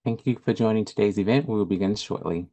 Thank you for joining today's event. We will begin shortly.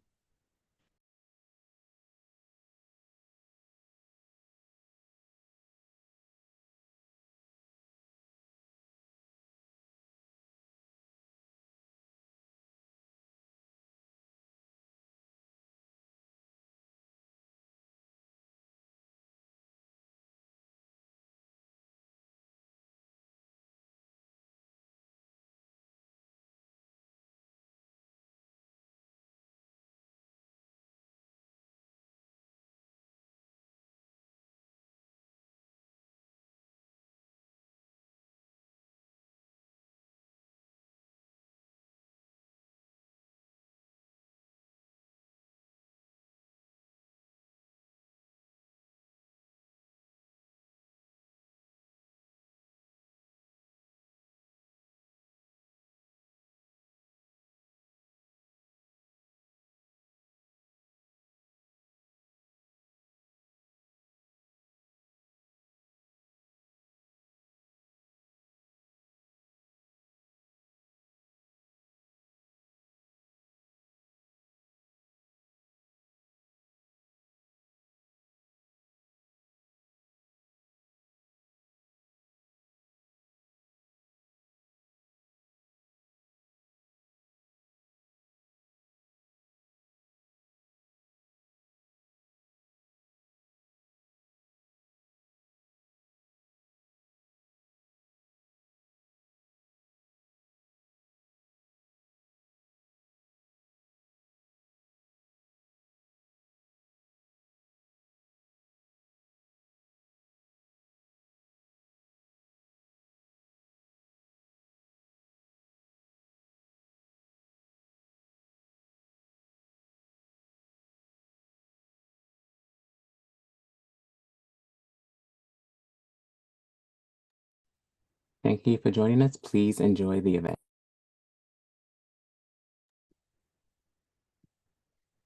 Thank you for joining us. Please enjoy the event.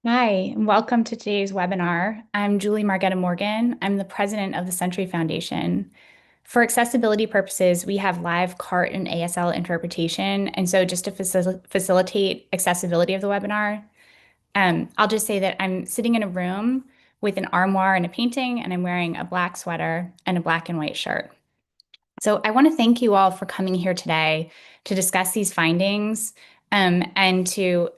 Hi, and welcome to today's webinar. I'm Julie Margetta Morgan. I'm the president of the Century Foundation. For accessibility purposes, we have live CART and ASL interpretation. And so just to facilitate accessibility of the webinar, I'll just say that I'm sitting in a room with an armoire and a painting, and I'm wearing a black sweater and a black and white shirt. So I want to thank you all for coming here today to discuss these findings and to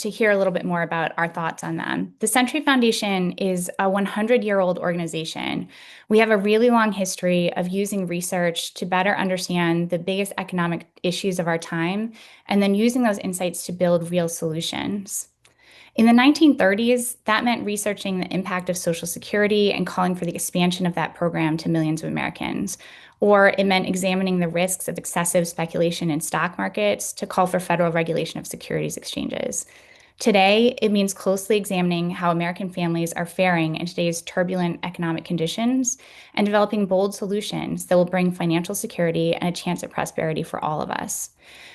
hear a little bit more about our thoughts on them. The Century Foundation is a 100-year-old organization. We have a really long history of using research to better understand the biggest economic issues of our time and then using those insights to build real solutions. In the 1930s, that meant researching the impact of Social Security and calling for the expansion of that program to millions of Americans. Or it meant examining the risks of excessive speculation in stock markets to call for federal regulation of securities exchanges. Today, it means closely examining how American families are faring in today's turbulent economic conditions and developing bold solutions that will bring financial security and a chance at prosperity for all of us.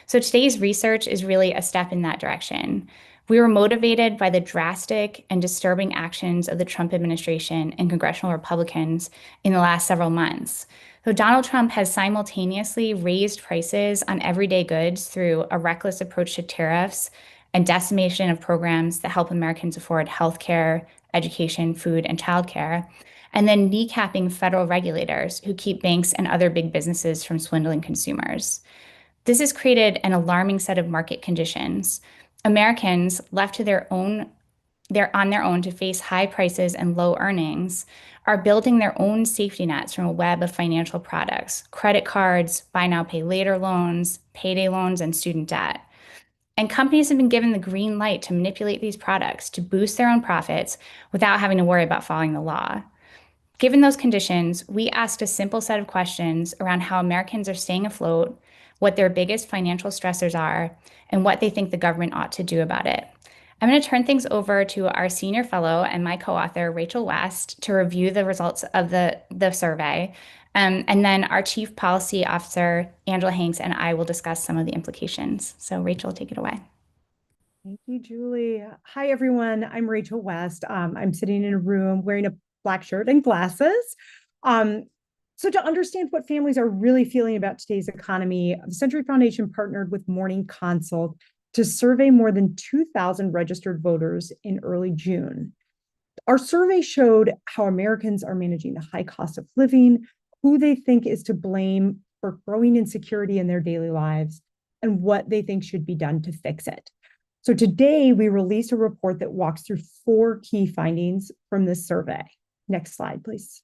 So today's research is really a step in that direction. We were motivated by the drastic and disturbing actions of the Trump administration and congressional Republicans in the last several months. So Donald Trump has simultaneously raised prices on everyday goods through a reckless approach to tariffs and decimation of programs that help Americans afford healthcare, education, food, and childcare, and then kneecapping federal regulators who keep banks and other big businesses from swindling consumers. This has created an alarming set of market conditions. Americans left to they're on their own to face high prices and low earnings, are building their own safety nets from a web of financial products, credit cards, buy now, pay later loans, payday loans, and student debt. And companies have been given the green light to manipulate these products to boost their own profits without having to worry about following the law. Given those conditions, we asked a simple set of questions around how Americans are staying afloat, what their biggest financial stressors are, and what they think the government ought to do about it. I'm going to turn things over to our senior fellow and my co-author, Rachel West, to review the results of the survey. And then our chief policy officer, Angela Hanks, and I will discuss some of the implications. So Rachel, take it away. Thank you, Julie. Hi, everyone. I'm Rachel West. I'm sitting in a room wearing a black shirt and glasses. Um, so to understand what families are really feeling about today's economy, the Century Foundation partnered with Morning Consult to survey more than 2,000 registered voters in early June. Our survey showed how Americans are managing the high cost of living, who they think is to blame for growing insecurity in their daily lives, and what they think should be done to fix it. So today we released a report that walks through 4 key findings from this survey. Next slide, please.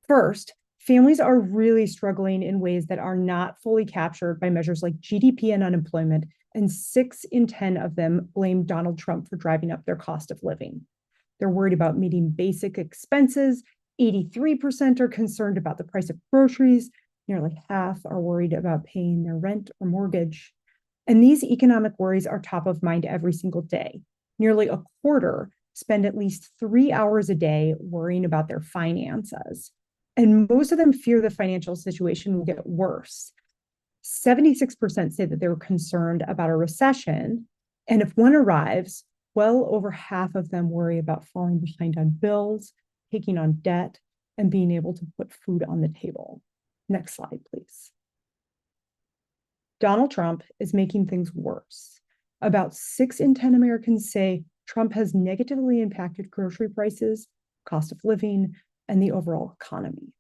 First, families are really struggling in ways that are not fully captured by measures like GDP and unemployment, and 6 in 10 of them blame Donald Trump for driving up their cost of living. They're worried about meeting basic expenses. 83% are concerned about the price of groceries. Nearly half are worried about paying their rent or mortgage. And these economic worries are top of mind every single day. Nearly a quarter spend at least 3 hours a day worrying about their finances. And most of them fear the financial situation will get worse. 76% say that they were concerned about a recession. And if one arrives, well over half of them worry about falling behind on bills, taking on debt, and being able to put food on the table. Next slide, please. Donald Trump is making things worse. About 6 in 10 Americans say Trump has negatively impacted grocery prices, cost of living, and the overall economy.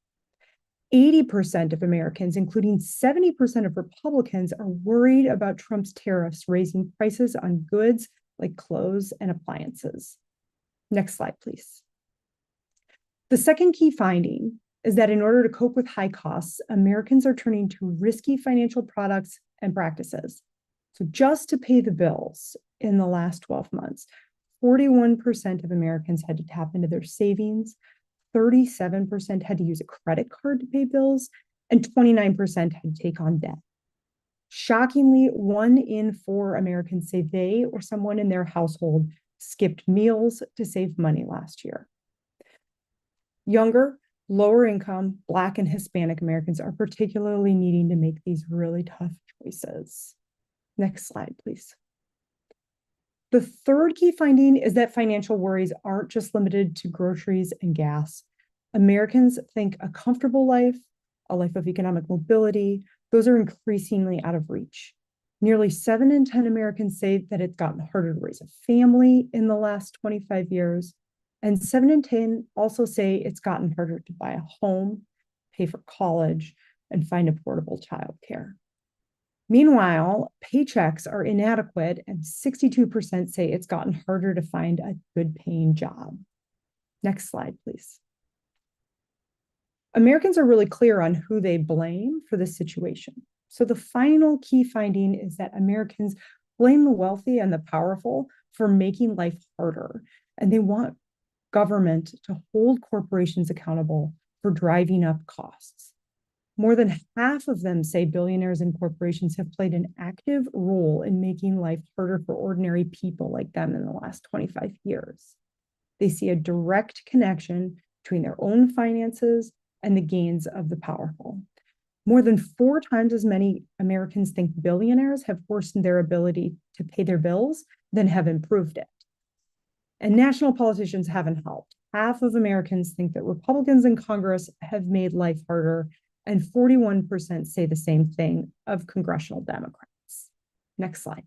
80% of Americans, including 70% of Republicans, are worried about Trump's tariffs raising prices on goods like clothes and appliances. Next slide, please. The second key finding is that in order to cope with high costs, Americans are turning to risky financial products and practices. So just to pay the bills in the last 12 months, 41% of Americans had to tap into their savings, 37% had to use a credit card to pay bills, and 29% had to take on debt. Shockingly, 1 in 4 Americans say they or someone in their household skipped meals to save money last year. Younger, lower income, Black and Hispanic Americans are particularly needing to make these really tough choices. Next slide, please. The third key finding is that financial worries aren't just limited to groceries and gas. Americans think a comfortable life, a life of economic mobility, those are increasingly out of reach. Nearly 7 in 10 Americans say that it's gotten harder to raise a family in the last 25 years. And 7 in 10 also say it's gotten harder to buy a home, pay for college, and find affordable childcare. Meanwhile, paychecks are inadequate, and 62% say it's gotten harder to find a good paying job. Next slide, please. Americans are really clear on who they blame for this situation. So the final key finding is that Americans blame the wealthy and the powerful for making life harder, and they want government to hold corporations accountable for driving up costs. More than half of them say billionaires and corporations have played an active role in making life harder for ordinary people like them in the last 25 years. They see a direct connection between their own finances and the gains of the powerful. More than 4 times as many Americans think billionaires have worsened their ability to pay their bills than have improved it. And national politicians haven't helped. Half of Americans think that Republicans in Congress have made life harder, and 41% say the same thing of congressional Democrats. Next slide.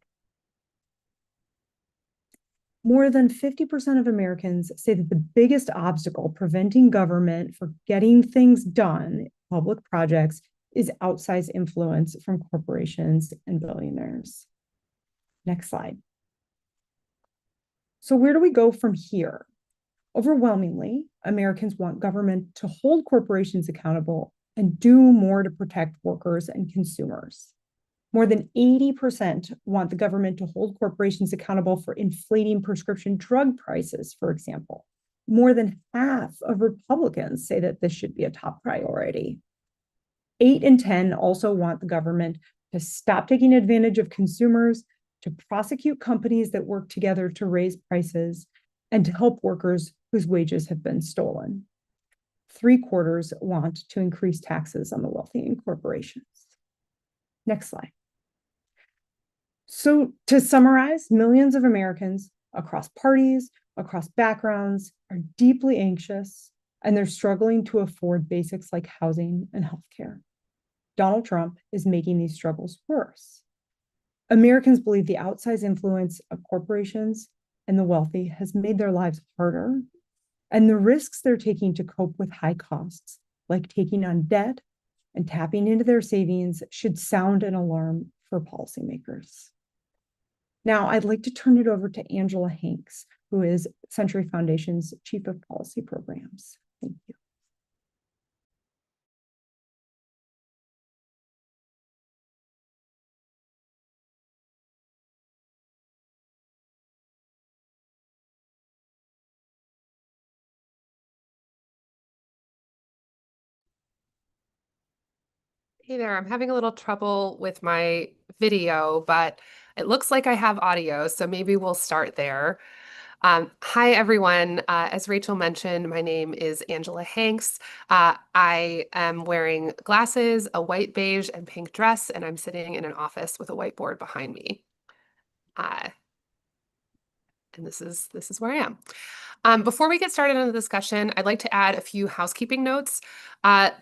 More than 50% of Americans say that the biggest obstacle preventing government from getting things done, public projects, is outsized influence from corporations and billionaires. Next slide. So where do we go from here? Overwhelmingly, Americans want government to hold corporations accountable and do more to protect workers and consumers. More than 80% want the government to hold corporations accountable for inflating prescription drug prices, for example. More than half of Republicans say that this should be a top priority. 8 in 10 also want the government to stop taking advantage of consumers, to prosecute companies that work together to raise prices, and to help workers whose wages have been stolen. 3/4 want to increase taxes on the wealthy and corporations. Next slide. So to summarize, millions of Americans across parties, across backgrounds, are deeply anxious, and they're struggling to afford basics like housing and healthcare. Donald Trump is making these struggles worse. Americans believe the outsized influence of corporations and the wealthy has made their lives harder, and the risks they're taking to cope with high costs, like taking on debt and tapping into their savings, should sound an alarm for policymakers. Now, I'd like to turn it over to Angela Hanks, who is Century Foundation's Chief of Policy Programs. Thank you. Hey there, I'm having a little trouble with my video, but it looks like I have audio, so maybe we'll start there. Hi, everyone. As Rachel mentioned, my name is Angela Hanks. I am wearing glasses, a white, beige, and pink dress, and I'm sitting in an office with a whiteboard behind me. And this is where I am. Before we get started on the discussion, I'd like to add a few housekeeping notes.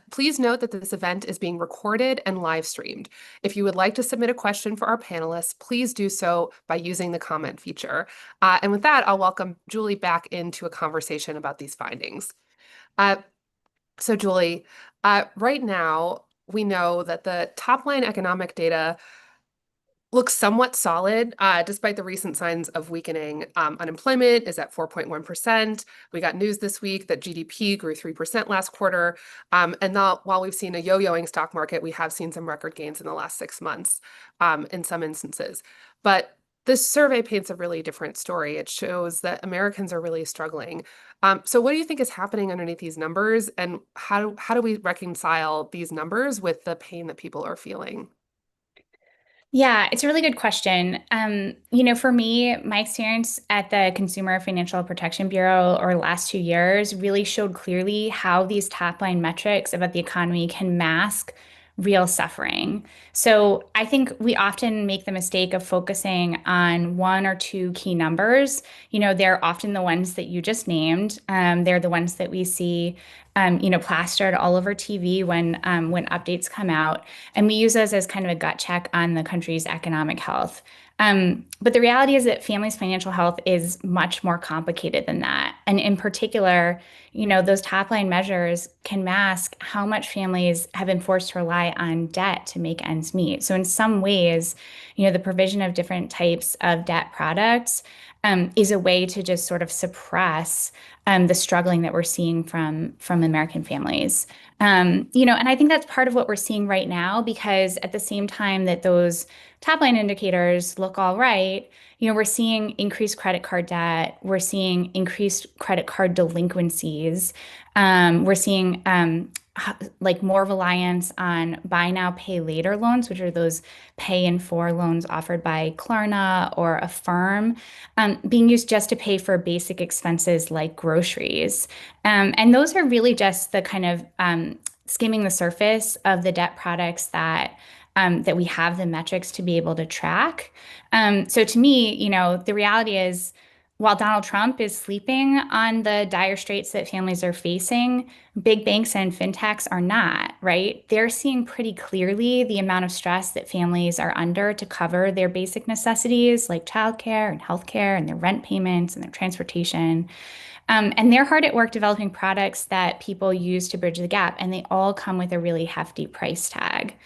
Please note that this event is being recorded and live streamed. If you would like to submit a question for our panelists, please do so by using the comment feature. And with that, I'll welcome Julie back into a conversation about these findings. So Julie, right now, we know that the top line economic data looks somewhat solid, despite the recent signs of weakening. Unemployment is at 4.1%. We got news this week that GDP grew 3% last quarter. And while we've seen a yo-yoing stock market, we have seen some record gains in the last 6 months in some instances. But this survey paints a really different story. It shows that Americans are really struggling. So what do you think is happening underneath these numbers? And how do we reconcile these numbers with the pain that people are feeling? Yeah, it's a really good question. For me, my experience at the Consumer Financial Protection Bureau over the last 2 years really showed clearly how these top line metrics about the economy can mask real suffering. So I think we often make the mistake of focusing on one or two key numbers. They're often the ones that you just named. They're the ones that we see plastered all over TV when updates come out, and we use those as kind of a gut check on the country's economic health. But the reality is that families' financial health is much more complicated than that. And in particular, those top line measures can mask how much families have been forced to rely on debt to make ends meet. So in some ways, the provision of different types of debt products is a way to just sort of suppress the struggling that we're seeing from American families. And I think that's part of what we're seeing right now, because at the same time that those top line indicators look all right, we're seeing increased credit card debt, we're seeing increased credit card delinquencies, we're seeing like more reliance on buy now, pay later loans, which are those pay in 4 loans offered by Klarna or Affirm, being used just to pay for basic expenses like groceries. And those are really just the kind of skimming the surface of the debt products that we have the metrics to be able to track. So to me, the reality is, while Donald Trump is sleeping on the dire straits that families are facing, big banks and fintechs are not, right? They're seeing pretty clearly the amount of stress that families are under to cover their basic necessities like childcare and healthcare and their rent payments and their transportation. And they're hard at work developing products that people use to bridge the gap, and they all come with a really hefty price tag.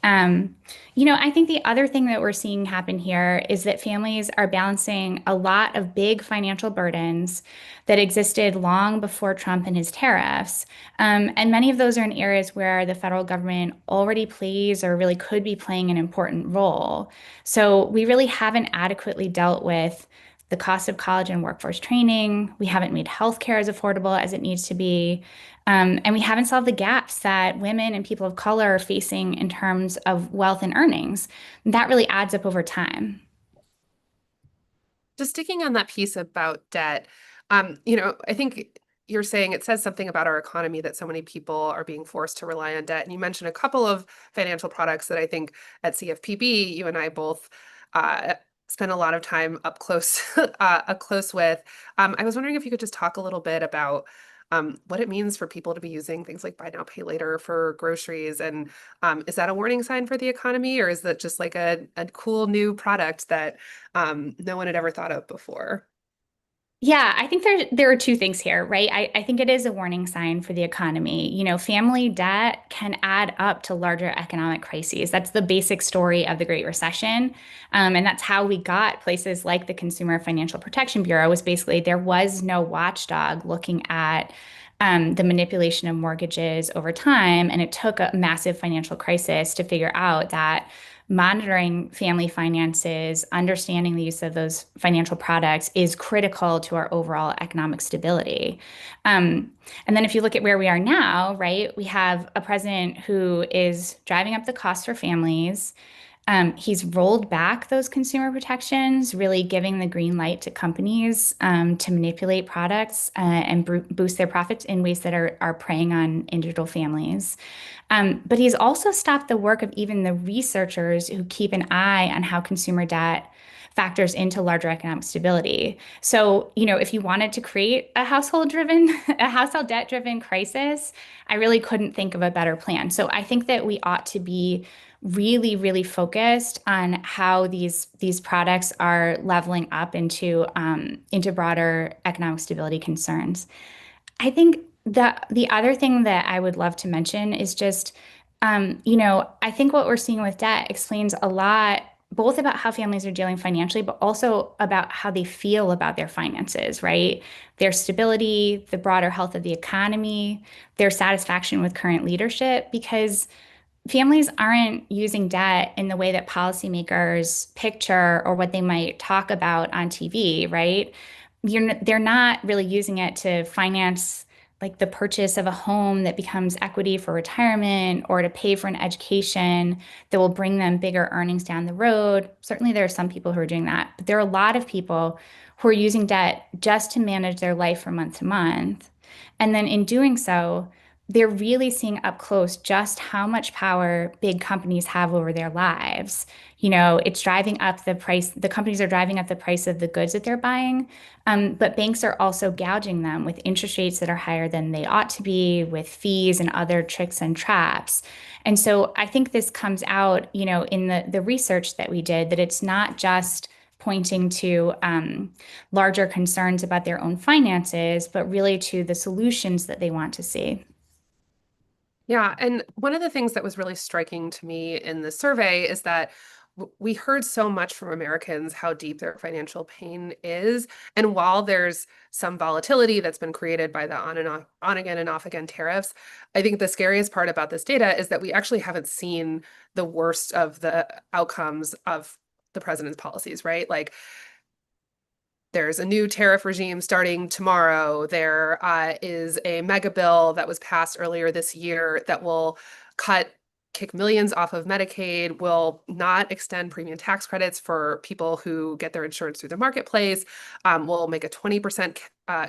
I think the other thing that we're seeing happen here is that families are balancing a lot of big financial burdens that existed long before Trump and his tariffs. And many of those are in areas where the federal government already plays or really could be playing an important role. So we really haven't adequately dealt with the cost of college and workforce training. We haven't made healthcare as affordable as it needs to be. And we haven't solved the gaps that women and people of color are facing in terms of wealth and earnings. That really adds up over time. Just sticking on that piece about debt, I think you're saying it says something about our economy that so many people are being forced to rely on debt. And you mentioned a couple of financial products that I think at CFPB, you and I both spend a lot of time up close with. I was wondering if you could just talk a little bit about what it means for people to be using things like buy now, pay later for groceries. And is that a warning sign for the economy, or is that just like a cool new product that no one had ever thought of before? Yeah, I think there are two things here, right? I think it is a warning sign for the economy. You know, family debt can add up to larger economic crises. That's the basic story of the Great Recession. And that's how we got places like the Consumer Financial Protection Bureau was basically there was no watchdog looking at the manipulation of mortgages over time. And it took a massive financial crisis to figure out that monitoring family finances, understanding the use of those financial products is critical to our overall economic stability. Um, and then if you look at where we are now, right, we have a president who is driving up the cost for families. He's rolled back those consumer protections, really giving the green light to companies to manipulate products and boost their profits in ways that are preying on individual families. But he's also stopped the work of even the researchers who keep an eye on how consumer debt factors into larger economic stability. So, you know, if you wanted to create a a household debt driven crisis, I really couldn't think of a better plan. So I think that we ought to be really, really focused on how these products are leveling up into broader economic stability concerns. I think the other thing that I would love to mention is just, you know, I think what we're seeing with debt explains a lot, both about how families are dealing financially, but also about how they feel about their finances, right? Their stability, the broader health of the economy, their satisfaction with current leadership, because families aren't using debt in the way that policymakers picture or what they might talk about on TV, right? They're not really using it to finance like the purchase of a home that becomes equity for retirement or to pay for an education that will bring them bigger earnings down the road. Certainly, there are some people who are doing that, but there are a lot of people who are using debt just to manage their life from month to month. And then in doing so, they're really seeing up close just how much power big companies have over their lives. You know, it's driving up the price, the companies are driving up the price of the goods that they're buying, but banks are also gouging them with interest rates that are higher than they ought to be, with fees and other tricks and traps. And so I think this comes out, you know, in the research that we did, that it's not just pointing to larger concerns about their own finances, but really to the solutions that they want to see. Yeah, and one of the things that was really striking to me in the survey is that we heard so much from Americans how deep their financial pain is. And while there's some volatility that's been created by the on again and off again tariffs, I think the scariest part about this data is that we actually haven't seen the worst of the outcomes of the president's policies, right? Like there's a new tariff regime starting tomorrow. There is a mega bill that was passed earlier this year that will kick millions off of Medicaid, will not extend premium tax credits for people who get their insurance through the marketplace, will make a 20%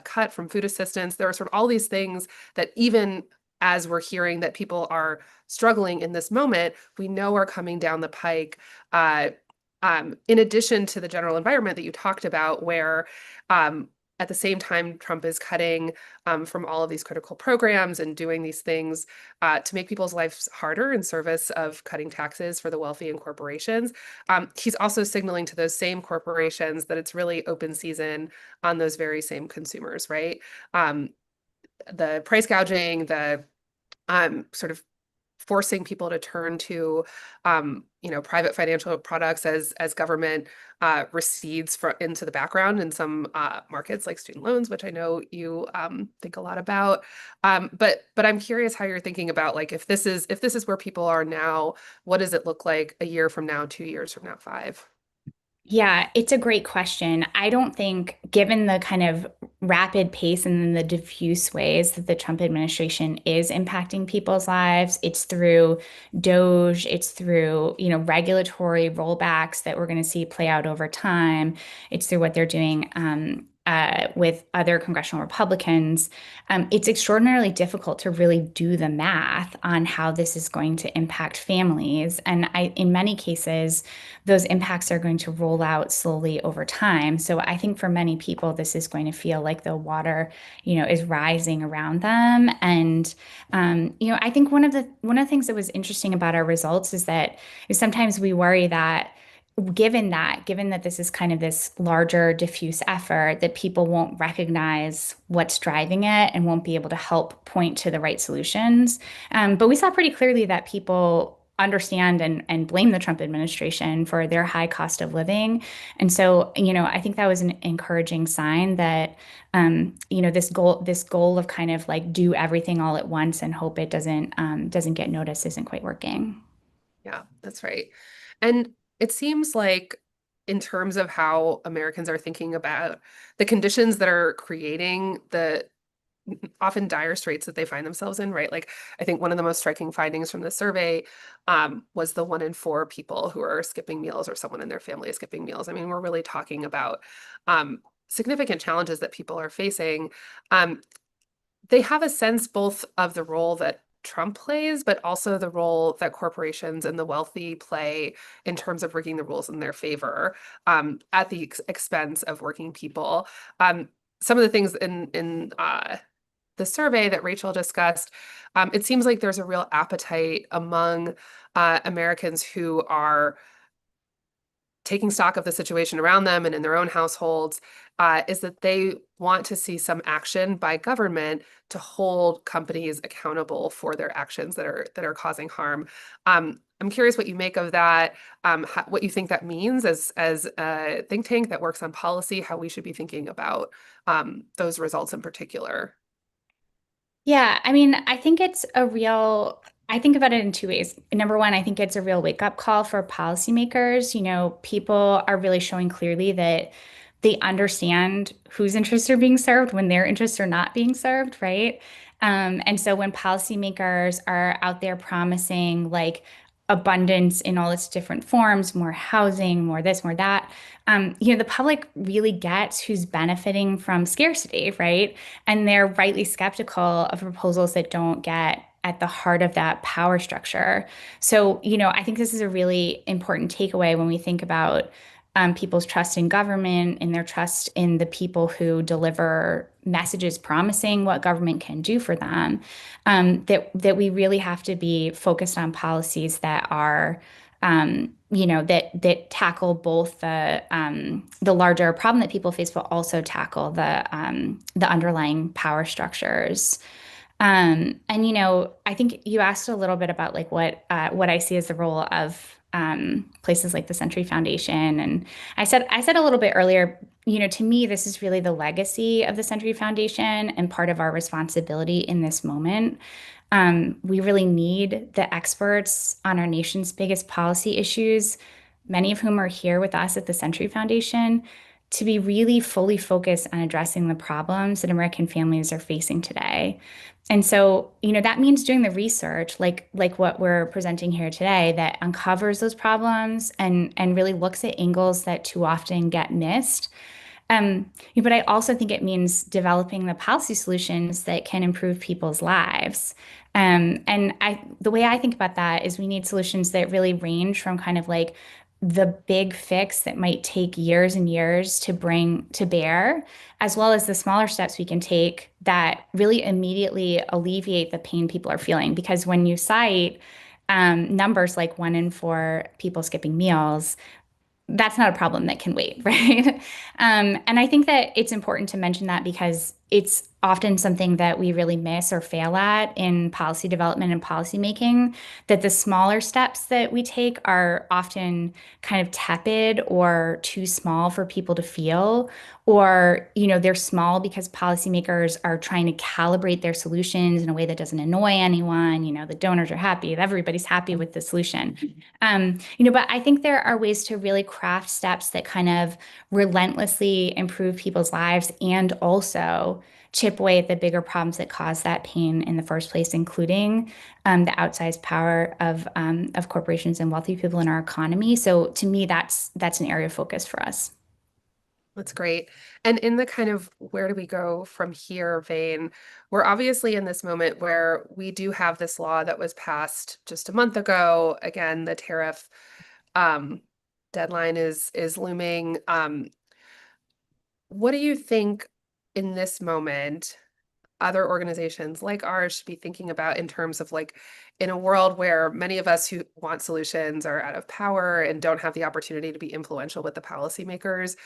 cut from food assistance. There are sort of all these things that even as we're hearing that people are struggling in this moment, we know are coming down the pike. In addition to the general environment that you talked about, where at the same time, Trump is cutting from all of these critical programs and doing these things to make people's lives harder in service of cutting taxes for the wealthy and corporations. He's also signaling to those same corporations that it's really open season on those very same consumers, right? The price gouging, the sort of forcing people to turn to, private financial products as government recedes into the background in some markets like student loans, which I know you think a lot about. But I'm curious how you're thinking about, like, if this is where people are now, what does it look like a year from now, 2 years from now, 5? Yeah, it's a great question. I don't think, given the kind of rapid pace and the diffuse ways that the Trump administration is impacting people's lives, it's through DOGE, it's through, regulatory rollbacks that we're going to see play out over time. It's through what they're doing with other congressional Republicans, it's extraordinarily difficult to really do the math on how this is going to impact families. And in many cases, those impacts are going to roll out slowly over time. So I think for many people, this is going to feel like the water, is rising around them. And I think one of the things that was interesting about our results is that sometimes we worry that given that this is kind of this larger diffuse effort, that people won't recognize what's driving it and won't be able to help point to the right solutions. But we saw pretty clearly that people understand and blame the Trump administration for their high cost of living. And so, I think that was an encouraging sign that, this goal of kind of like do everything all at once and hope it doesn't get noticed isn't quite working. Yeah, that's right. And it seems like in terms of how Americans are thinking about the conditions that are creating the often dire straits that they find themselves in, right? Like, I think one of the most striking findings from the survey was the 1 in 4 people who are skipping meals or someone in their family is skipping meals. I mean, we're really talking about significant challenges that people are facing. They have a sense both of the role that Trump plays, but also the role that corporations and the wealthy play in terms of rigging the rules in their favor at the expense of working people. Some of the things in the survey that Rachel discussed, it seems like there's a real appetite among Americans who are taking stock of the situation around them and in their own households, is that they want to see some action by government to hold companies accountable for their actions that are causing harm. I'm curious what you make of that, what you think that means as a think tank that works on policy, how we should be thinking about those results in particular. Yeah, I mean, I think I think about it in two ways. Number one, I think it's a real wake-up call for policymakers. People are really showing clearly that they understand whose interests are being served when their interests are not being served, right? And so when policymakers are out there promising like abundance in all its different forms, more housing, more this, more that, the public really gets who's benefiting from scarcity, right? And they're rightly skeptical of proposals that don't get at the heart of that power structure. So, I think this is a really important takeaway when we think about people's trust in government and their trust in the people who deliver messages promising what government can do for them. That we really have to be focused on policies that are that tackle both the larger problem that people face, but also tackle the underlying power structures. And I think you asked a little bit about like what I see as the role of places like the Century Foundation, and I said a little bit earlier. To me, this is really the legacy of the Century Foundation and part of our responsibility in this moment. We really need the experts on our nation's biggest policy issues, many of whom are here with us at the Century Foundation, to be really fully focused on addressing the problems that American families are facing today. And so, that means doing the research like what we're presenting here today that uncovers those problems and really looks at angles that too often get missed. But I also think it means developing the policy solutions that can improve people's lives. And the way I think about that is we need solutions that really range from kind of like the big fix that might take years and years to bring to bear, as well as the smaller steps we can take that really immediately alleviate the pain people are feeling. Because when you cite numbers like 1 in 4 people skipping meals, that's not a problem that can wait, right? And I think that it's important to mention that because it's often something that we really miss or fail at in policy development and policy making, that the smaller steps that we take are often kind of tepid or too small for people to feel, or, they're small because policymakers are trying to calibrate their solutions in a way that doesn't annoy anyone. The donors are happy, everybody's happy with the solution. But I think there are ways to really craft steps that kind of relentlessly improve people's lives and also chip away at the bigger problems that cause that pain in the first place, including the outsized power of corporations and wealthy people in our economy. So to me, that's an area of focus for us. That's great. And in the kind of where do we go from here vein, we're obviously in this moment where we do have this law that was passed just a month ago. Again, the tariff um, deadline is looming. What do you think in this moment other organizations like ours should be thinking about in terms of like in a world where many of us who want solutions are out of power and don't have the opportunity to be influential with the policymakers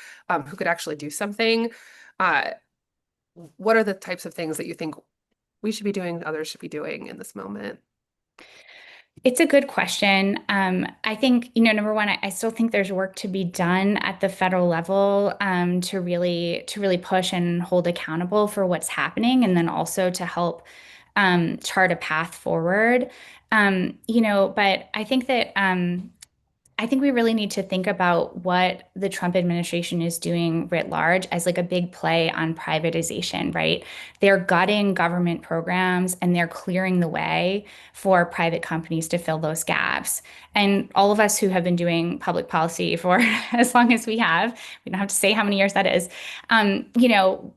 who could actually do something? Uh, what are the types of things that you think we should be doing, others should be doing in this moment? It's a good question. I think, number one, I still think there's work to be done at the federal level to really push and hold accountable for what's happening, and then also to help chart a path forward. But I think we really need to think about what the Trump administration is doing writ large as like a big play on privatization, right? They're gutting government programs and they're clearing the way for private companies to fill those gaps. And all of us who have been doing public policy for as long as we don't have to say how many years that is,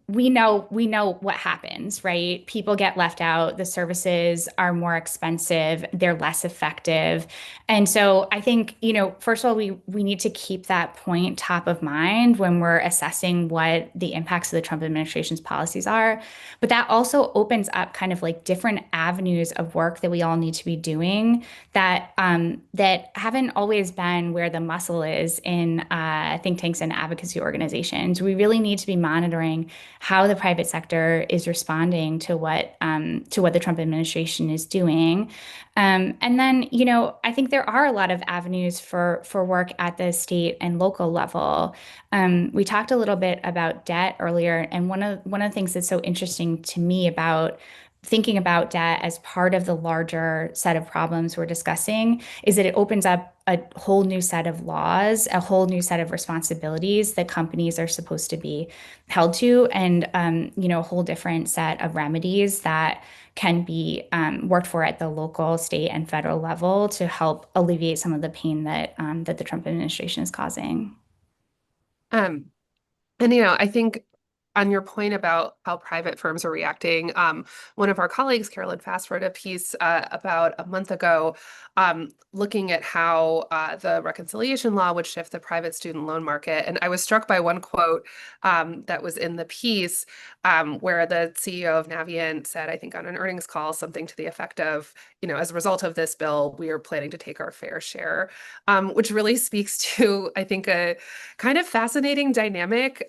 we know what happens, right? People get left out, the services are more expensive, they're less effective. And so I think, first of all, we need to keep that point top of mind when we're assessing what the impacts of the Trump administration's policies are. But that also opens up kind of like different avenues of work that we all need to be doing that haven't always been where the muscle is in think tanks and advocacy organizations. We really need to be monitoring how the private sector is responding to what the Trump administration is doing. And then, I think there are a lot of avenues for work at the state and local level. We talked a little bit about debt earlier, and one of the things that's so interesting to me about thinking about debt as part of the larger set of problems we're discussing is that it opens up a whole new set of laws, a whole new set of responsibilities that companies are supposed to be held to, and a whole different set of remedies that can be worked for at the local, state, and federal level to help alleviate some of the pain that the Trump administration is causing. Um, and I think on your point about how private firms are reacting, one of our colleagues, Carolyn Fast, wrote a piece about a month ago looking at how the reconciliation law would shift the private student loan market. And I was struck by one quote that was in the piece where the CEO of Navient said, I think on an earnings call, something to the effect of, as a result of this bill, we are planning to take our fair share, which really speaks to, I think, a kind of fascinating dynamic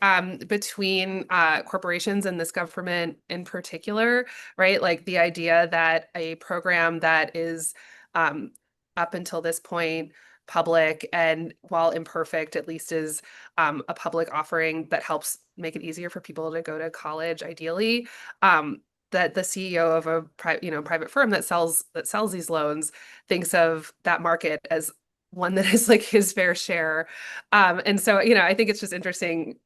between corporations and this government in particular, right? Like the idea that a program that is up until this point public and while imperfect, at least is a public offering that helps make it easier for people to go to college, ideally. That the CEO of a private firm that sells these loans thinks of that market as one that is like his fair share. And so, I think it's just interesting,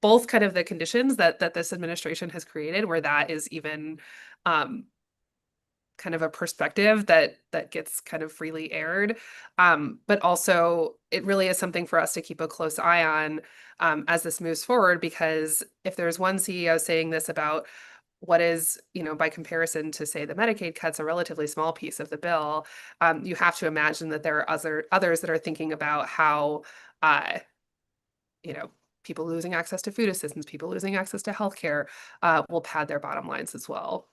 both kind of the conditions that this administration has created, where that is even kind of a perspective that gets kind of freely aired. But also it really is something for us to keep a close eye on as this moves forward, because if there's one CEO saying this about what is, by comparison to, say, the Medicaid cuts, a relatively small piece of the bill, you have to imagine that there are others that are thinking about how, people losing access to food assistance, people losing access to healthcare will pad their bottom lines as well.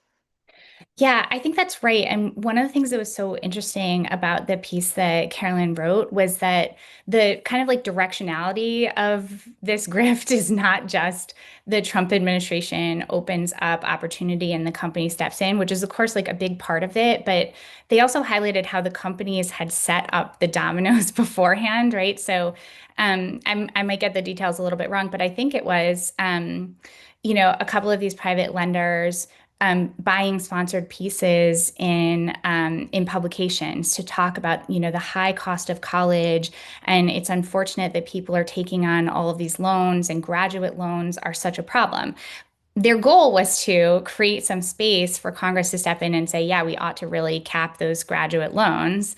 Yeah, I think that's right. And one of the things that was so interesting about the piece that Carolyn wrote was that the kind of like directionality of this grift is not just the Trump administration opens up opportunity and the company steps in, which is of course like a big part of it, but they also highlighted how the companies had set up the dominoes beforehand, right? So I might get the details a little bit wrong, but I think it was, a couple of these private lenders buying sponsored pieces in publications to talk about, the high cost of college. And it's unfortunate that people are taking on all of these loans, and graduate loans are such a problem. Their goal was to create some space for Congress to step in and say, yeah, we ought to really cap those graduate loans.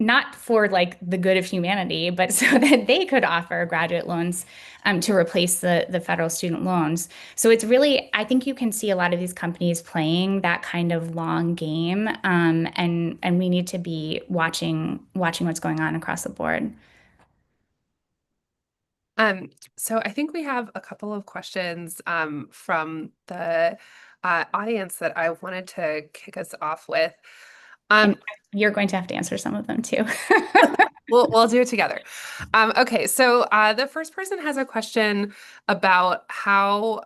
not for like the good of humanity, but so that they could offer graduate loans to replace the federal student loans. So it's really, I think you can see a lot of these companies playing that kind of long game, and we need to be watching what's going on across the board. So I think we have a couple of questions from the audience that I wanted to kick us off with. And you're going to have to answer some of them too. We'll do it together. Okay, so the first person has a question about how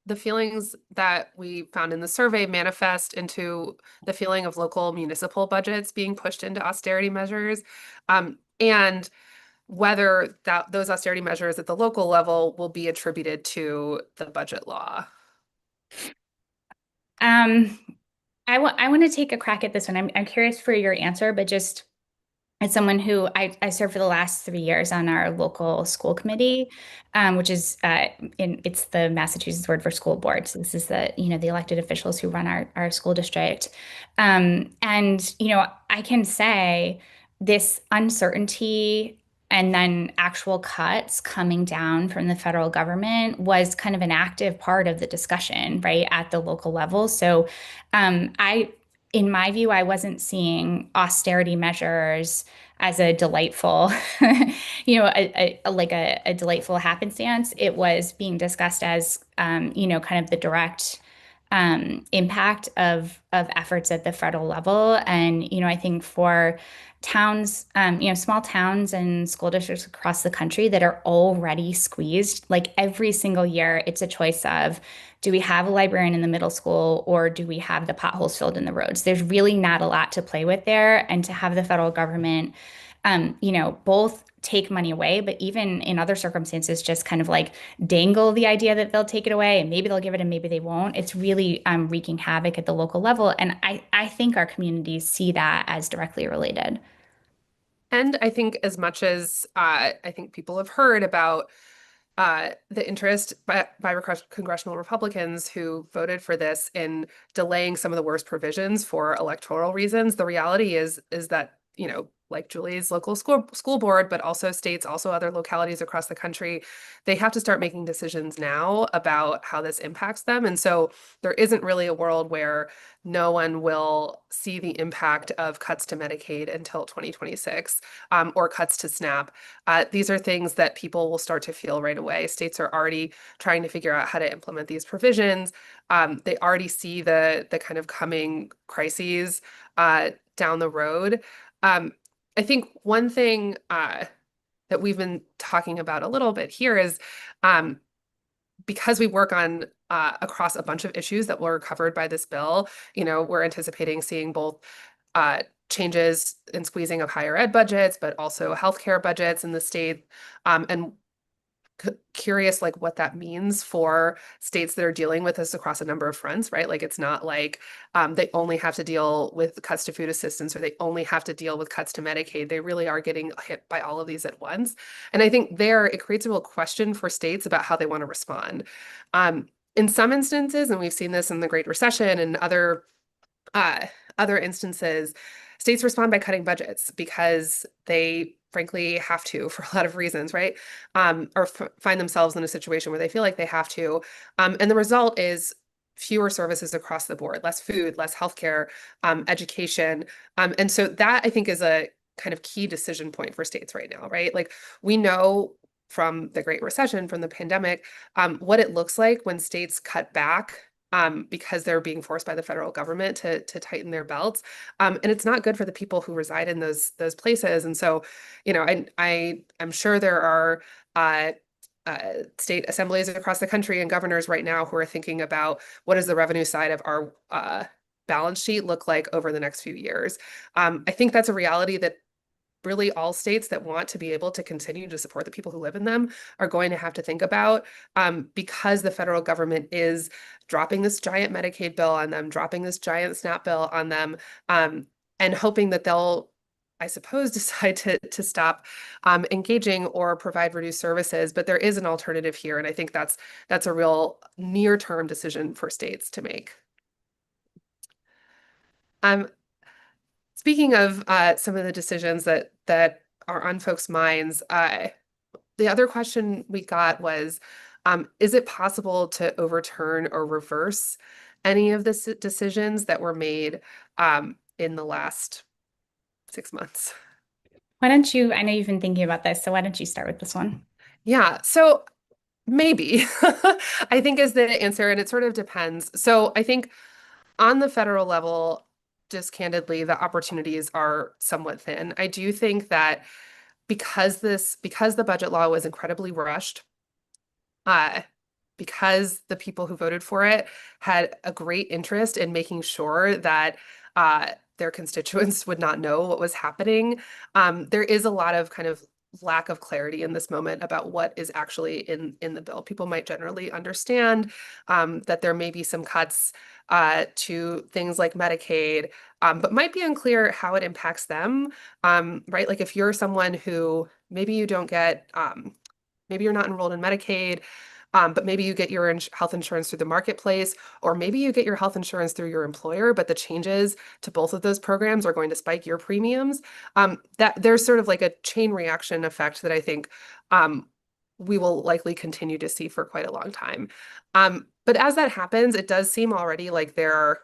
the feelings that we found in the survey manifest into the feeling of local municipal budgets being pushed into austerity measures, and whether those austerity measures at the local level will be attributed to the budget law. I want to take a crack at this one. I'm curious for your answer, but just as someone who I served for the last 3 years on our local school committee, which is it's the Massachusetts word for school board. So this is the elected officials who run our school district. And I can say this uncertainty and then actual cuts coming down from the federal government was kind of an active part of the discussion, right, at the local level. So in my view, I wasn't seeing austerity measures as a delightful, like a delightful happenstance. It was being discussed as, kind of the direct impact of efforts at the federal level. And, I think for towns, small towns and school districts across the country that are already squeezed, like every single year, it's a choice of, do we have a librarian in the middle school or do we have the potholes filled in the roads? There's really not a lot to play with there. And to have the federal government, both take money away, but even in other circumstances, just kind of like dangle the idea that they'll take it away and maybe they'll give it and maybe they won't. It's really wreaking havoc at the local level. And I think our communities see that as directly related. And I think as much as I think people have heard about the interest by congressional Republicans who voted for this in delaying some of the worst provisions for electoral reasons, the reality is that, like Julie's local school board, but also states, also other localities across the country, they have to start making decisions now about how this impacts them. And so there isn't really a world where no one will see the impact of cuts to Medicaid until 2026, or cuts to SNAP. These are things that people will start to feel right away. States are already trying to figure out how to implement these provisions. They already see the kind of coming crises down the road. I think one thing that we've been talking about a little bit here is because we work on across a bunch of issues that were covered by this bill, we're anticipating seeing both changes in squeezing of higher ed budgets, but also healthcare budgets in the state, and curious like what that means for states that are dealing with this across a number of fronts, right? Like it's not like they only have to deal with cuts to food assistance or they only have to deal with cuts to Medicaid. They really are getting hit by all of these at once. And I think it creates a real question for states about how they want to respond. In some instances, and we've seen this in the Great Recession and other instances, states respond by cutting budgets because they frankly have to for a lot of reasons, right? Or find themselves in a situation where they feel like they have to. And the result is fewer services across the board, less food, less healthcare, education. And so that I think is a kind of key decision point for states right now, right? Like we know from the Great Recession, from the pandemic, what it looks like when states cut back because they're being forced by the federal government to tighten their belts. And it's not good for the people who reside in those places. And so, I'm sure there are state assemblies across the country and governors right now who are thinking about what does the revenue side of our balance sheet look like over the next few years. I think that's a reality that really all states that want to be able to continue to support the people who live in them are going to have to think about, because the federal government is dropping this giant Medicaid bill on them, dropping this giant SNAP bill on them, and hoping that they'll, I suppose, decide to stop engaging or provide reduced services. But there is an alternative here, and I think that's a real near-term decision for states to make. Speaking of some of the decisions that are on folks' minds, the other question we got was, is it possible to overturn or reverse any of the decisions that were made in the last 6 months? Why don't you, I know you've been thinking about this, so why don't you start with this one? Yeah, so maybe I think is the answer, and it sort of depends. So I think on the federal level, just candidly, the opportunities are somewhat thin. I do think that because the budget law was incredibly rushed, uh, because the people who voted for it had a great interest in making sure that their constituents would not know what was happening, there is a lot of kind of lack of clarity in this moment about what is actually in the bill. People might generally understand that there may be some cuts to things like Medicaid, but might be unclear how it impacts them, right? Like if you're someone who maybe you don't get, maybe you're not enrolled in Medicaid, but maybe you get your health insurance through the marketplace, or maybe you get your health insurance through your employer, but the changes to both of those programs are going to spike your premiums. That there's sort of like a chain reaction effect that I think we will likely continue to see for quite a long time. But as that happens, it does seem already like there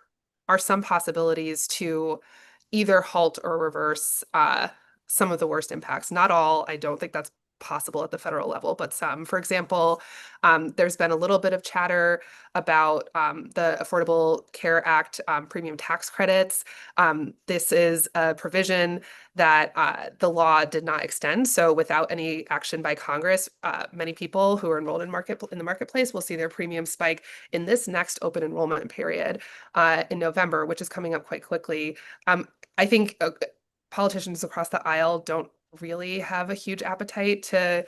are some possibilities to either halt or reverse some of the worst impacts. Not all. I don't think that's possible at the federal level, but some. For example, there's been a little bit of chatter about the Affordable Care Act premium tax credits. This is a provision that the law did not extend. So without any action by Congress, many people who are enrolled in the marketplace will see their premium spike in this next open enrollment period in November, which is coming up quite quickly. I think politicians across the aisle don't really have a huge appetite to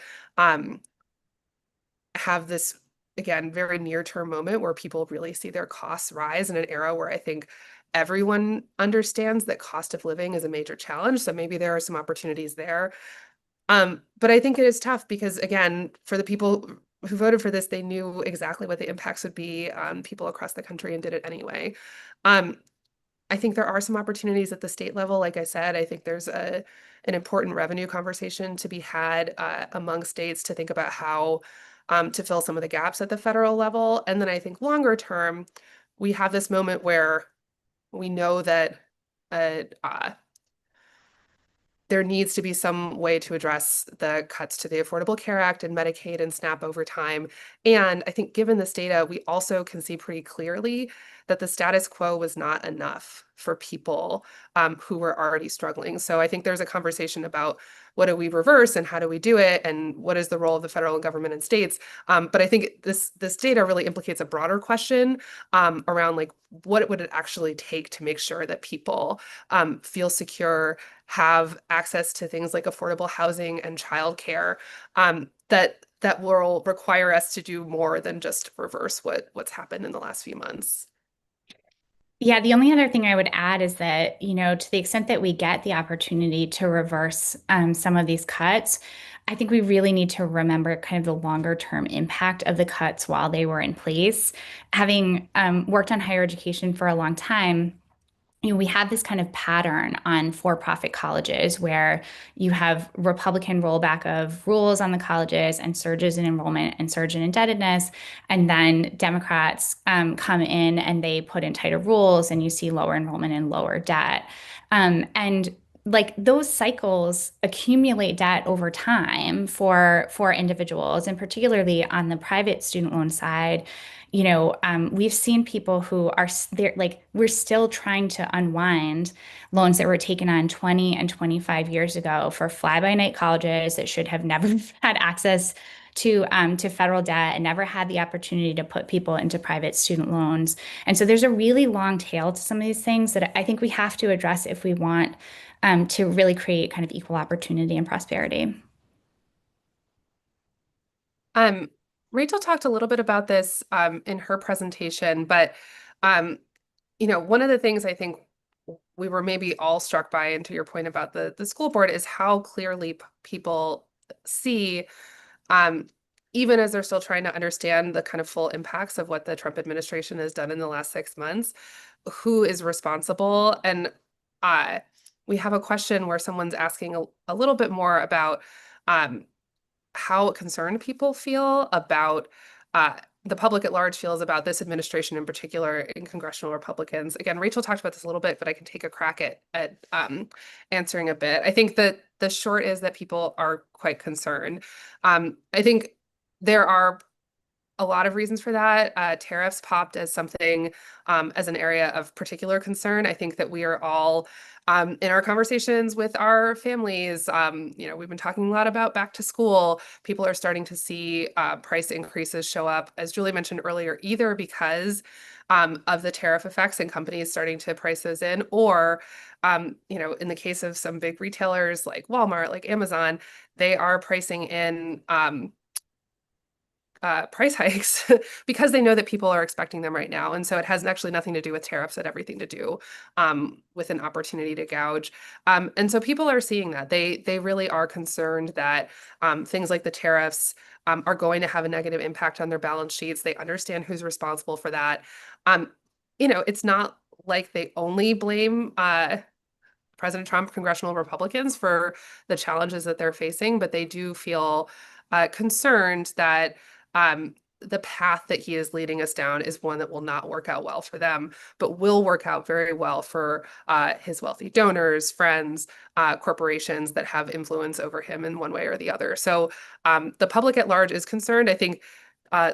have this, again, very near-term moment where people really see their costs rise in an era where I think everyone understands that cost of living is a major challenge. So maybe there are some opportunities there. But I think it is tough because, again, for the people who voted for this, they knew exactly what the impacts would be on people across the country and did it anyway. I think there are some opportunities at the state level. Like I said, I think there's an important revenue conversation to be had among states to think about how to fill some of the gaps at the federal level. And then I think longer term, we have this moment where we know that there needs to be some way to address the cuts to the Affordable Care Act and Medicaid and SNAP over time. And I think given this data, we also can see pretty clearly that the status quo was not enough for people who were already struggling. So I think there's a conversation about what do we reverse and how do we do it and what is the role of the federal government and states. But I think this data really implicates a broader question around like what would it actually take to make sure that people feel secure, have access to things like affordable housing and childcare, that will require us to do more than just reverse what's happened in the last few months. Yeah, the only other thing I would add is that, to the extent that we get the opportunity to reverse some of these cuts, I think we really need to remember kind of the longer term impact of the cuts while they were in place. Having worked on higher education for a long time, we have this kind of pattern on for-profit colleges where you have Republican rollback of rules on the colleges and surges in enrollment and surge in indebtedness. And then Democrats come in and they put in tighter rules and you see lower enrollment and lower debt. And like those cycles accumulate debt over time for individuals, and particularly on the private student loan side. We've seen people who are there, like we're still trying to unwind loans that were taken on 20 and 25 years ago for fly-by-night colleges that should have never had access to federal debt and never had the opportunity to put people into private student loans. And so there's a really long tail to some of these things that I think we have to address if we want to really create kind of equal opportunity and prosperity. Rachel talked a little bit about this in her presentation, but one of the things I think we were maybe all struck by, and to your point about the school board, is how clearly people see, even as they're still trying to understand the kind of full impacts of what the Trump administration has done in the last 6 months, who is responsible. And we have a question where someone's asking a little bit more about how concerned people feel about the public at large feels about this administration in particular in congressional Republicans. Again, Rachel talked about this a little bit, but I can take a crack at answering a bit. I think that the short is that people are quite concerned. I think there are a lot of reasons for that. Tariffs popped as something, as an area of particular concern. I think that we are all, in our conversations with our families, we've been talking a lot about back to school. People are starting to see price increases show up, as Julie mentioned earlier, either because of the tariff effects and companies starting to price those in, or in the case of some big retailers like Walmart, like Amazon, they are pricing in price hikes because they know that people are expecting them right now. And so it has actually nothing to do with tariffs, and everything to do with an opportunity to gouge. And so people are seeing that. They really are concerned that things like the tariffs are going to have a negative impact on their balance sheets. They understand who's responsible for that. It's not like they only blame President Trump, congressional Republicans for the challenges that they're facing, but they do feel concerned that the path that he is leading us down is one that will not work out well for them, but will work out very well for his wealthy donors, friends, corporations that have influence over him in one way or the other. So the public at large is concerned. I think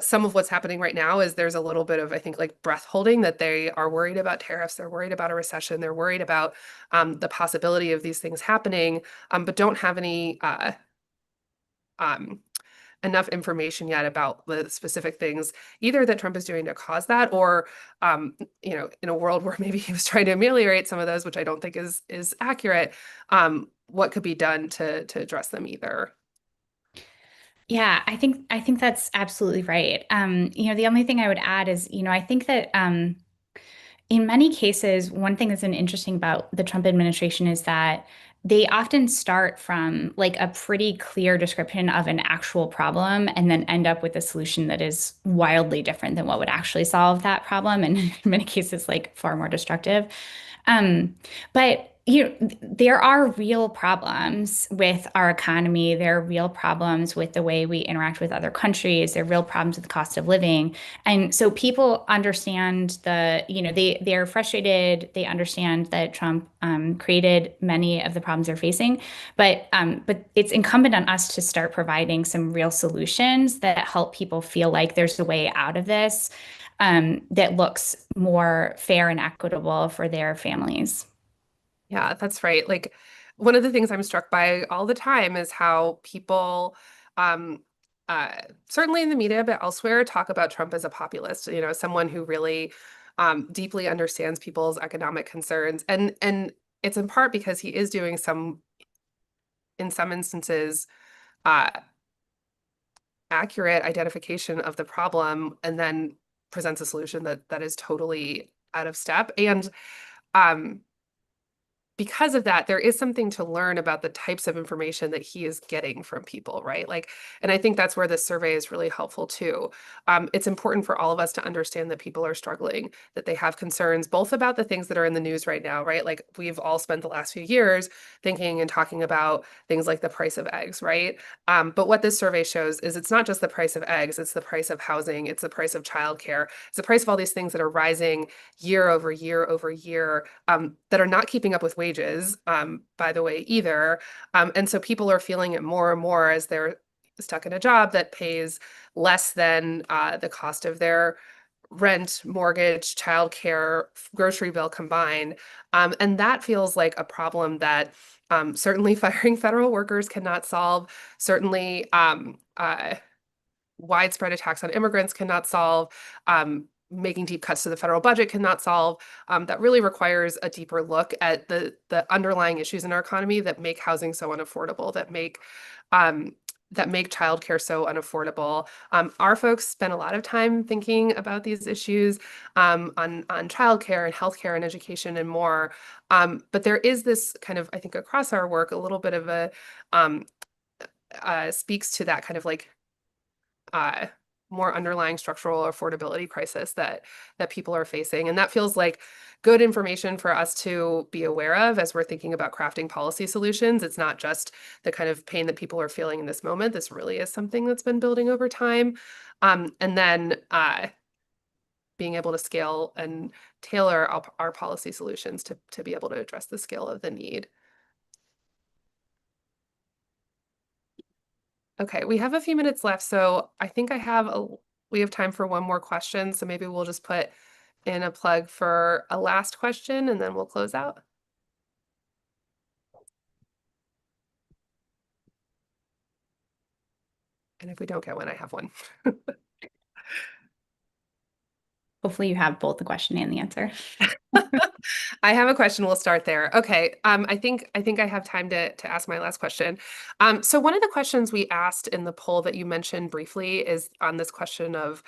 some of what's happening right now is there's a little bit of, I think, like breath holding, that they are worried about tariffs, they're worried about a recession, they're worried about the possibility of these things happening, but don't have any enough information yet about the specific things either that Trump is doing to cause that, or in a world where maybe he was trying to ameliorate some of those, which I don't think is accurate, what could be done to address them either. Yeah, I think that's absolutely right. The only thing I would add is, I think that in many cases, one thing that's been interesting about the Trump administration is that they often start from like a pretty clear description of an actual problem and then end up with a solution that is wildly different than what would actually solve that problem, and in many cases, like far more destructive. But there are real problems with our economy. There are real problems with the way we interact with other countries. There are real problems with the cost of living. And so people understand they're frustrated. They understand that Trump created many of the problems they're facing. But it's incumbent on us to start providing some real solutions that help people feel like there's a way out of this that looks more fair and equitable for their families. Yeah, that's right. Like, one of the things I'm struck by all the time is how people, um, certainly in the media, but elsewhere, talk about Trump as a populist, someone who really deeply understands people's economic concerns. And it's in part because he is doing in some instances, uh, accurate identification of the problem, and then presents a solution that is totally out of step. And um, because of that, there is something to learn about the types of information that he is getting from people, right? And I think that's where this survey is really helpful too. It's important for all of us to understand that people are struggling, that they have concerns, both about the things that are in the news right now, right? Like, we've all spent the last few years thinking and talking about things like the price of eggs, right? But what this survey shows is it's not just the price of eggs, it's the price of housing, it's the price of childcare, it's the price of all these things that are rising year over year over year, that are not keeping up with wages, by the way, either. And so people are feeling it more and more as they're stuck in a job that pays less than the cost of their rent, mortgage, childcare, grocery bill combined. And that feels like a problem that certainly firing federal workers cannot solve. Certainly widespread attacks on immigrants cannot solve. Making deep cuts to the federal budget cannot solve. That really requires a deeper look at the underlying issues in our economy that make housing so unaffordable, that make childcare so unaffordable. Our folks spend a lot of time thinking about these issues on childcare and healthcare and education and more. But there is this kind of, I think, across our work, a little bit of a speaks to that kind of like more underlying structural affordability crisis that people are facing. And that feels like good information for us to be aware of as we're thinking about crafting policy solutions. It's not just the kind of pain that people are feeling in this moment. This really is something that's been building over time. And then being able to scale and tailor our policy solutions to be able to address the scale of the need. Okay, we have a few minutes left, so I think we have time for one more question, so maybe we'll just put in a plug for a last question and then we'll close out. And if we don't get one, I have one. Hopefully you have both the question and the answer. I have a question. We'll start there. Okay. I think I have time to ask my last question. So one of the questions we asked in the poll that you mentioned briefly is on this question of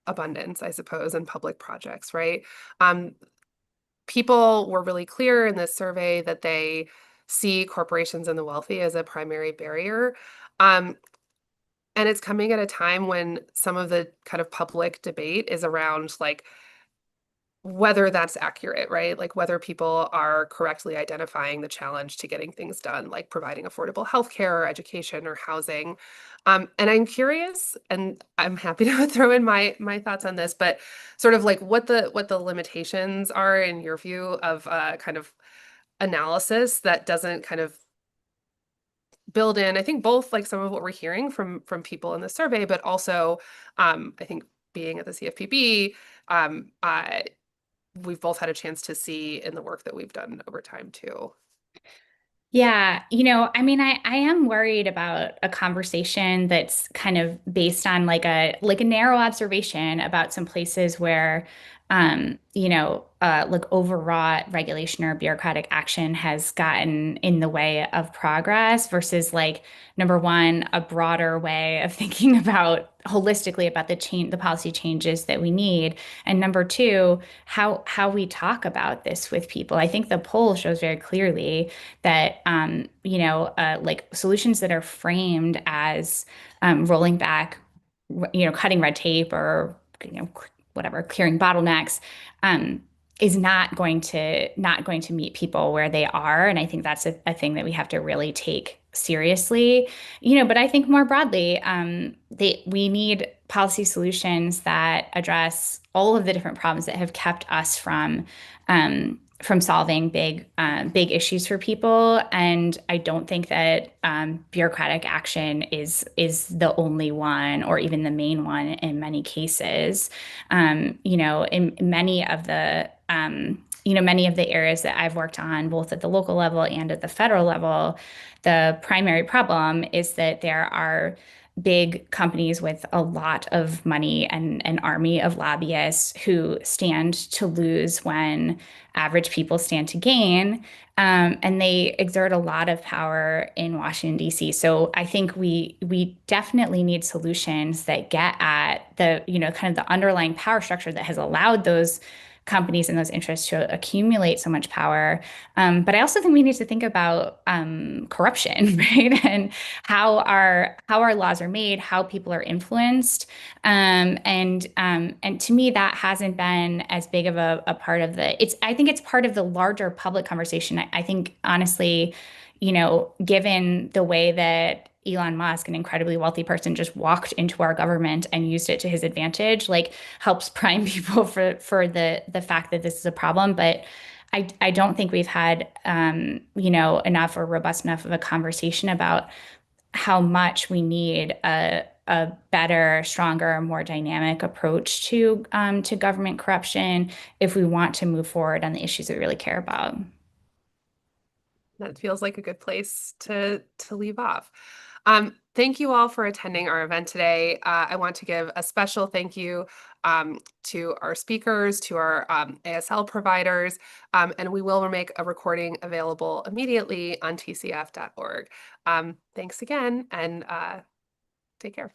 abundance, I suppose, and public projects, right? People were really clear in this survey that they see corporations and the wealthy as a primary barrier. And it's coming at a time when some of the kind of public debate is around like whether that's accurate, right? Like whether people are correctly identifying the challenge to getting things done, like providing affordable healthcare or education or housing. And I'm curious, and I'm happy to throw in my thoughts on this, but sort of like what the limitations are in your view of kind of analysis that doesn't kind of build in, I think, both like some of what we're hearing from people in the survey, but also I think being at the CFPB, we've both had a chance to see in the work that we've done over time too. Yeah, I mean, I am worried about a conversation that's kind of based on like a narrow observation about some places where like overwrought regulation or bureaucratic action has gotten in the way of progress versus like number one, a broader way of thinking about holistically about the policy changes that we need. And number two, how we talk about this with people. I think the poll shows very clearly that like solutions that are framed as rolling back, cutting red tape or whatever, clearing bottlenecks, is not going to meet people where they are. And I think that's a thing that we have to really take seriously. But I think more broadly, we need policy solutions that address all of the different problems that have kept us from solving big issues for people. And I don't think that bureaucratic action is the only one or even the main one in many cases. In many of the many of the areas that I've worked on, both at the local level and at the federal level, the primary problem is that there are big companies with a lot of money and an army of lobbyists who stand to lose when average people stand to gain. And they exert a lot of power in Washington, D.C. So I think we definitely need solutions that get at the, kind of the underlying power structure that has allowed those companies and those interests to accumulate so much power. But I also think we need to think about corruption, right? And how our laws are made, how people are influenced. And to me, that hasn't been as big of a part of I think it's part of the larger public conversation. I think honestly, given the way that Elon Musk, an incredibly wealthy person, just walked into our government and used it to his advantage, like helps prime people for the fact that this is a problem. But I don't think we've had enough or robust enough of a conversation about how much we need a better, stronger, more dynamic approach to government corruption if we want to move forward on the issues that we really care about. That feels like a good place to leave off. Thank you all for attending our event today. I want to give a special thank you to our speakers, to our ASL providers, and we will make a recording available immediately on tcf.org. Thanks again, and take care.